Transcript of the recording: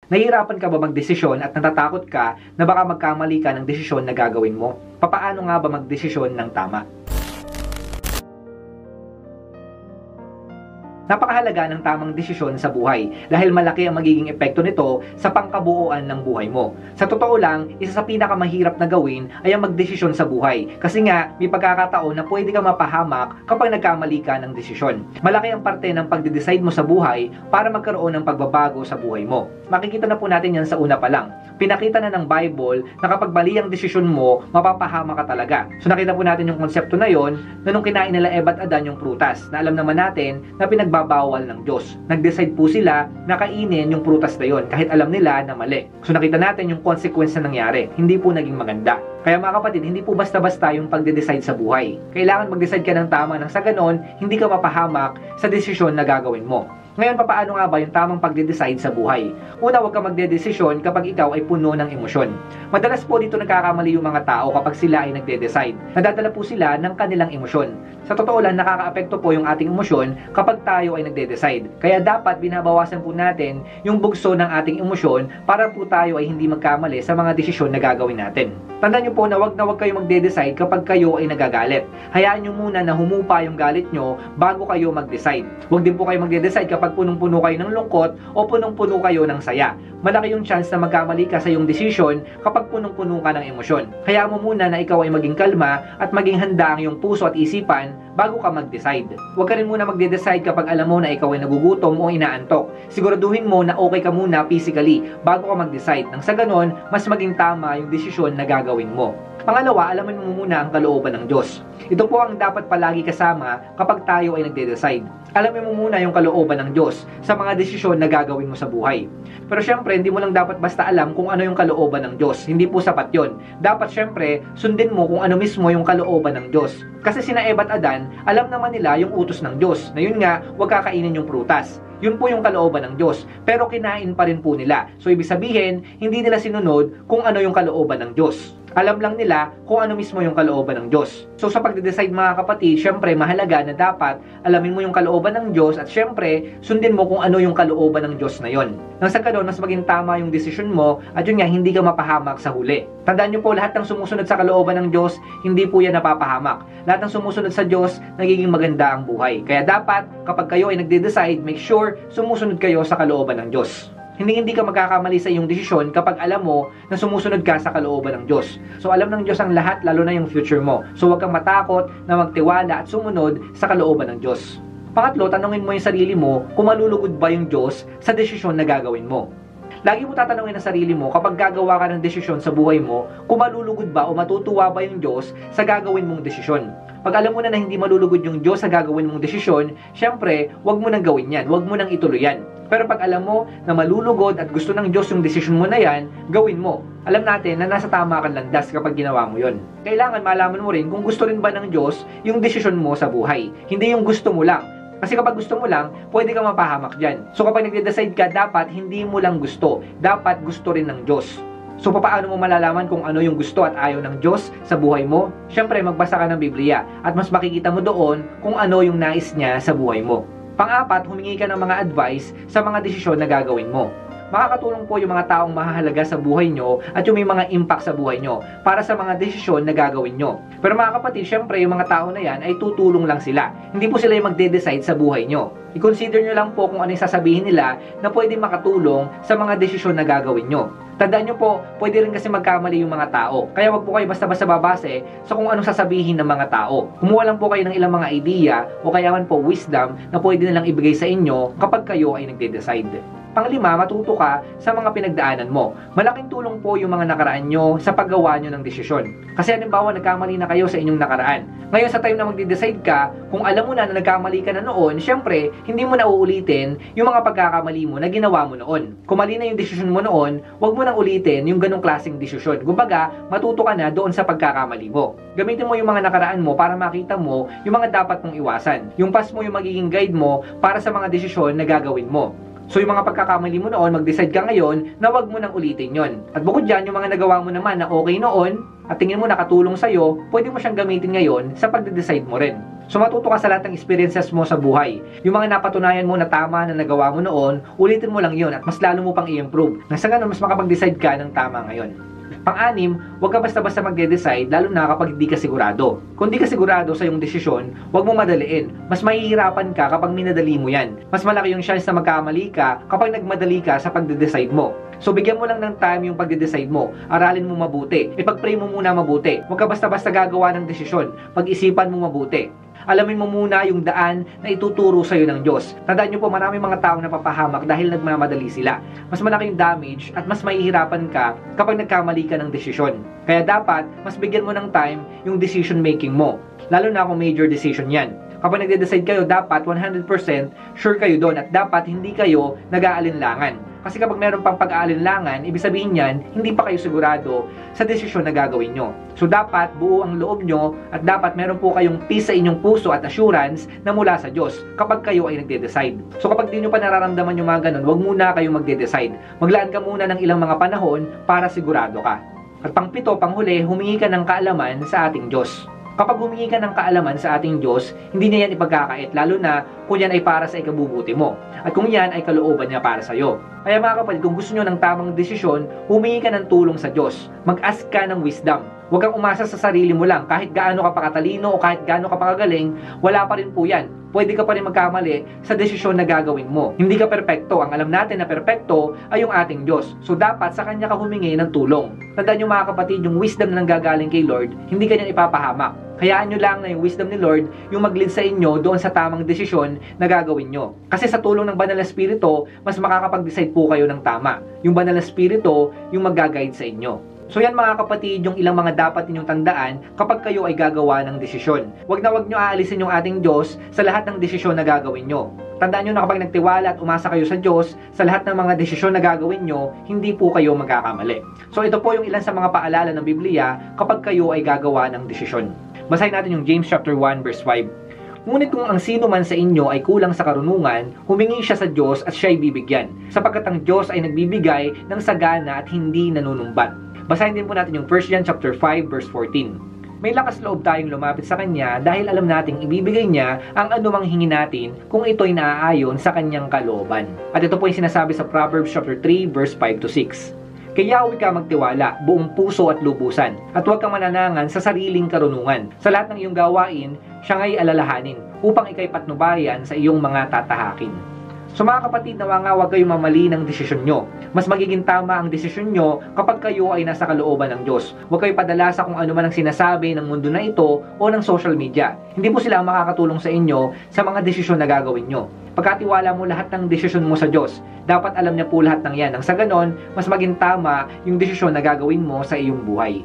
Nahihirapan ka ba magdesisyon at natatakot ka na baka magkamali ka ng desisyon na gagawin mo? Papaano nga ba magdesisyon ng tama? Napakahalaga ng tamang desisyon sa buhay dahil malaki ang magiging epekto nito sa pangkabuuan ng buhay mo. Sa totoo lang, isa sa pinakamahirap na gawin ay ang magdesisyon sa buhay. Kasi nga, may pagkakataon na pwede kang mapahamak kapag nagkamali ka ng desisyon. Malaki ang parte ng pagde-decide mo sa buhay para magkaroon ng pagbabago sa buhay mo. Makikita na po natin yan sa una pa lang. Pinakita na ng Bible na kapag mali ang desisyon mo, mapapahamak ka talaga. So nakita po natin yung konsepto na yon na nung kinain nila Eva at Adan yung prutas na alam naman natin na pinagbabawal ng Diyos. Nag-decide po sila na kainin yung prutas na yon kahit alam nila na mali. So nakita natin yung consequence na nangyari. Hindi po naging maganda. Kaya mga kapatid, hindi po basta-basta yung pagde-decide sa buhay. Kailangan mag-decide ka ng tama nang sa ganon, hindi ka mapahamak sa desisyon na gagawin mo. Ngayon, papaano nga ba yung tamang pagde-decide sa buhay? Una, huwag ka magde-desisyon kapag ikaw ay puno ng emosyon. Madalas po dito nagkakamali yung mga tao kapag sila ay nagde-decide. Nadadala po sila ng kanilang emosyon. Sa totoo lang, nakakaapekto po yung ating emosyon kapag tayo ay nagde-decide. Kaya dapat binabawasan po natin yung bugso ng ating emosyon para po tayo ay hindi magkamali sa mga desisyon na gagawin natin. Tandaan nyo po na wag kayo magde-decide kapag kayo ay nagagalit. Hayaan nyo muna na humupa yung galit nyo bago kayo mag-decide. Huwag din po kayo magde-decide kapag punong-puno kayo ng lungkot o punong-puno kayo ng saya. Malaki yung chance na magkamali ka sa iyong desisyon kapag punong-puno ka ng emosyon. Hayaan mo muna na ikaw ay maging kalma at maging handa ang iyong puso at isipan bago ka mag-decide. Huwag ka rin muna magde-decide kapag alam mo na ikaw ay nagugutom o inaantok. Siguraduhin mo na okay ka muna physically bago ka mag-decide. Nang sa ganon, mas maging tama yung desisyon na gagawin mo. Pangalawa, alamin mo muna ang kalooban ng Diyos. Ito po ang dapat palagi kasama kapag tayo ay nagde-decide. Alamin mo muna yung kalooban ng Diyos sa mga desisyon na gagawin mo sa buhay. Pero syempre, hindi mo lang dapat basta alam kung ano yung kalooban ng Diyos. Hindi po sapat yon. Dapat syempre, sundin mo kung ano mismo yung kalooban ng Diyos. Kasi sina Eva at Adan, alam naman nila yung utos ng Diyos. Na yun nga, huwag kakainin yung prutas. Yun po yung kalooban ng Diyos. Pero kinain pa rin po nila. So ibig sabihin, hindi nila sinunod kung ano yung kalooban ng Diyos. Alam lang nila kung ano mismo yung kalooban ng Diyos. So sa pagde-decide mga kapatid, syempre mahalaga na dapat alamin mo yung kalooban ng Diyos at syempre sundin mo kung ano yung kalooban ng Diyos na yon. Nang sa ganoon, mas maging tama yung desisyon mo at yun nga, hindi ka mapahamak sa huli. Tandaan nyo po, lahat ng sumusunod sa kalooban ng Diyos, hindi po yan napapahamak. Lahat ng sumusunod sa Diyos, nagiging maganda ang buhay. Kaya dapat, kapag kayo ay nagde-decide, make sure sumusunod kayo sa kalooban ng Diyos. Hindi ka magkakamali sa iyong desisyon kapag alam mo na sumusunod ka sa kalooban ng Diyos. So alam ng Diyos ang lahat, lalo na yung future mo. So huwag kang matakot na magtiwala at sumunod sa kalooban ng Diyos. Pangatlo, tanungin mo yung sarili mo kung malulugod ba yung Diyos sa desisyon na gagawin mo. Lagi mo tatanungin ang sarili mo kapag gagawa ka ng desisyon sa buhay mo kung malulugod ba o matutuwa ba yung Diyos sa gagawin mong desisyon. Pag alam mo na hindi malulugod yung Diyos sa gagawin mong desisyon, syempre, huwag mo nang gawin yan, huwag mo nang ituloy yan. Pero pag alam mo na malulugod at gusto ng Diyos yung desisyon mo na yan, gawin mo. Alam natin na nasa tama kang landas kapag ginawa mo yon. Kailangan malaman mo rin kung gusto rin ba ng Diyos yung desisyon mo sa buhay. Hindi yung gusto mo lang. Kasi kapag gusto mo lang, pwede kang mapahamak dyan. So kapag nagde-decide ka, dapat hindi mo lang gusto. Dapat gusto rin ng Diyos. So paano mo malalaman kung ano yung gusto at ayaw ng Diyos sa buhay mo? Siyempre, magbasa ka ng Biblia at mas makikita mo doon kung ano yung nais niya sa buhay mo. Pang-apat, humingi ka ng mga advice sa mga desisyon na gagawin mo. Makakatulong po yung mga taong mahahalaga sa buhay nyo at yung may mga impact sa buhay nyo para sa mga desisyon na gagawin nyo. Pero mga kapatid, syempre yung mga tao na yan ay tutulong lang sila. Hindi po sila yung magde-decide sa buhay nyo. I-consider nyo lang po kung ano yung sasabihin nila na pwede makatulong sa mga desisyon na gagawin nyo. Tandaan nyo po, pwede rin kasi magkamali yung mga tao. Kaya wag po kayo basta-basta babase sa kung anong sasabihin ng mga tao. Kumuha lang po kayo ng ilang mga idea o kaya man po wisdom na pwede nilang ibigay sa inyo kapag kayo ay nagde-decide. Panglima, matuto ka sa mga pinagdaanan mo. Malaking tulong po yung mga nakaraan nyo sa paggawa nyo ng desisyon. Kasi halimbawa, nagkamali na kayo sa inyong nakaraan. Ngayon sa time na magde-decide ka, kung alam mo na nagkamali ka na noon, syempre, hindi mo na uulitin yung mga pagkakamali mo na ginawa mo noon. Kung mali na yung desisyon mo noon, wag mo nang ulitin yung ganong klaseng desisyon. Kumbaga, matuto ka na doon sa pagkakamali mo. Gamitin mo yung mga nakaraan mo para makita mo yung mga dapat mong iwasan. Yung past mo yung magiging guide mo para sa mga desisyon na gagawin mo. So yung mga pagkakamali mo noon, mag-decide ka ngayon na wag mo nang ulitin yon. At bukod dyan, yung mga nagawa mo naman na okay noon, at tingin mo nakatulong sa'yo, pwede mo siyang gamitin ngayon sa pagde-decide mo rin. So matuto ka sa lahat ng experiences mo sa buhay. Yung mga napatunayan mo na tama na nagawa mo noon, ulitin mo lang yun at mas lalo mo pang i-improve. Nang sa ganun, mas makapag-decide ka ng tama ngayon. Pang-anim, huwag ka basta-basta magde-decide lalo na kapag hindi ka sigurado. Kung di ka sigurado sa iyong desisyon, huwag mo madaliin. Mas mahihirapan ka kapag minadali mo yan. Mas malaki yung chance na magkamali ka kapag nagmadali ka sa pagde-decide mo. So bigyan mo lang ng time yung pagde-decide mo. Aralin mo mabuti. Ipag-pray mo muna mabuti. Huwag ka basta-basta gagawa ng desisyon. Pag-isipan mo mabuti. Alamin mo muna yung daan na ituturo sa'yo ng Diyos. Tandaan nyo po, maraming mga taong napapahamak dahil nagmamadali sila. Mas malaki yung damage at mas mahihirapan ka kapag nagkamali ka ng desisyon. Kaya dapat, mas bigyan mo ng time yung decision making mo. Lalo na kung major decision yan. Kapag nagde-decide kayo, dapat 100% sure kayo doon at dapat hindi kayo nag-aalinlangan. Kasi kapag meron pang pag-aalinlangan, ibig sabihin yan, hindi pa kayo sigurado sa desisyon na gagawin nyo. So dapat buo ang loob nyo at dapat meron po kayong peace sa inyong puso at assurance na mula sa Diyos kapag kayo ay nagde-decide. So kapag di nyo pa nararamdaman yung mga ganun, huwag muna kayong magde-decide. Maglaan ka muna ng ilang mga panahon para sigurado ka. At pang-pito, panghuli, humingi ka ng kaalaman sa ating Diyos. Kapag humingi ka ng kaalaman sa ating Diyos, hindi niya yan ipagkakait, lalo na kung yan ay para sa ikabubuti mo. At kung yan ay kalooban niya para sa iyo. Kaya mga kapatid, kung gusto nyo ng tamang desisyon, humingi ka ng tulong sa Diyos. Mag-ask ka ng wisdom. Huwag kang umasa sa sarili mo lang. Kahit gaano ka pa katalino o kahit gaano ka pa kagaling, wala pa rin po yan. Pwede ka pa rin magkamali sa desisyon na gagawin mo. Hindi ka perpekto. Ang alam natin na perpekto ay yung ating Diyos. So dapat sa Kanya ka humingi ng tulong. Tandaan nyo mga kapatid, yung wisdom na nanggagaling kay Lord, hindi Kanya ipapahamak. Hayaan nyo lang na yung wisdom ni Lord yung mag-lead sa inyo doon sa tamang desisyon na gagawin nyo. Kasi sa tulong ng Banal na Espiritu, mas makakapag-decide po kayo ng tama. Yung Banal na Espiritu yung mag-guide sa inyo. So yan mga kapatid, yung ilang mga dapat ninyong tandaan kapag kayo ay gagawa ng desisyon. Huwag nyo aalisin yung ating Diyos sa lahat ng desisyon na gagawin nyo. Tandaan nyo na kapag nagtiwala at umasa kayo sa Diyos, sa lahat ng mga desisyon na gagawin nyo, hindi po kayo magkakamali. So ito po yung ilan sa mga paalala ng Biblia kapag kayo ay gagawa ng desisyon. Basahin natin yung James chapter 1 verse 5. Ngunit kung ang sino man sa inyo ay kulang sa karunungan, humingi siya sa Diyos at siya ay bibigyan, sapagkat ang Diyos ay nagbibigay ng sagana at hindi nanunumbat. Basahin din po natin yung 1 John chapter 5 verse 14. May lakas loob tayong lumapit sa Kanya dahil alam nating ibibigay niya ang anumang hingi natin kung ito'y naaayon sa Kanyang kalooban. At ito po yung sinasabi sa Proverbs chapter 3 verse 5 to 6. Kaya huwag ka magtiwala, buong puso at lubusan, at huwag kang mananangan sa sariling karunungan. Sa lahat ng iyong gawain, siya nga'y alalahanin, upang ika'y patnubayan sa iyong mga tatahakin. So mga kapatid, nawa nga huwag kayong mamali ng desisyon nyo. Mas magiging tama ang desisyon nyo kapag kayo ay nasa kalooban ng Diyos. Huwag kayo padala sa kung ano man ang sinasabi ng mundo na ito o ng social media. Hindi po sila ang makakatulong sa inyo sa mga desisyon na gagawin nyo. Pagkatiwala mo lahat ng desisyon mo sa Diyos, dapat alam niya po lahat ng yan. Nang sa ganon, mas maging tama yung desisyon na gagawin mo sa iyong buhay.